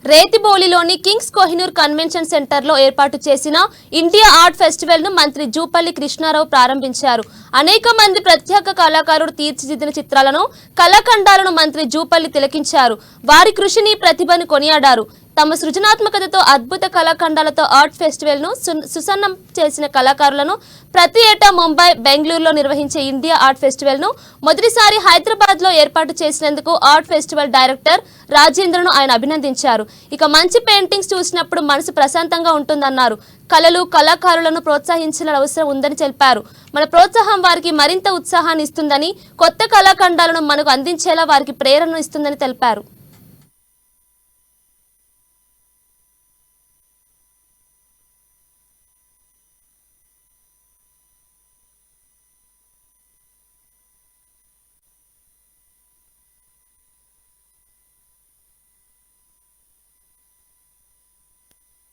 రేతిబోలిలోని Kings Kohinoor convention సెంటర్లో ఏర్పాటు చేసిన ఇండియా ఆర్ట్ ఫెస్టివల్ ను మంత్రి జూపల్లి కృష్ణారావు ప్రారంభించారు. అనేక మంది ప్రత్యేక కళాకారులు తీర్చిదిద్దిన చిత్రాలను, కళాఖండాలను మంత్రి జూపల్లి తిలకించారు. వారి కృషిని, ప్రతిభను కొనియాడారు. తమ సృజనాత్మకతతో అద్భుత కళాఖండాలతో ఆర్ట్ ఫెస్టివల్ ను సుసన్నం చేసిన కళాకారులను ప్రతి ఏటా ముంబై, బెంగళూరులో నిర్వహించే ఇండియా ఆర్ట్ ఫెస్టివల్ ను మొదటిసారి హైదరాబాద్ లో ఏర్పాటు చేసినందుకు ఆర్ట్ ఫెస్టివల్ డైరెక్టర్ రాజేంద్రను ఆయన అభినందించారు. ఇక మంచి పెయింటింగ్స్ చూసినప్పుడు మనసు ప్రశాంతంగా ఉంటుందన్నారు. కళలు, కళాకారులను ప్రోత్సహించాల్సిన అవసరం ఉందని తెలిపారు. మన ప్రోత్సాహం వారికి మరింత ఉత్సాహాన్ని ఇస్తుందని, కొత్త కళాఖండాలను మనకు అందించేలా వారికి ప్రేరణ ఇస్తుందని తెలిపారు.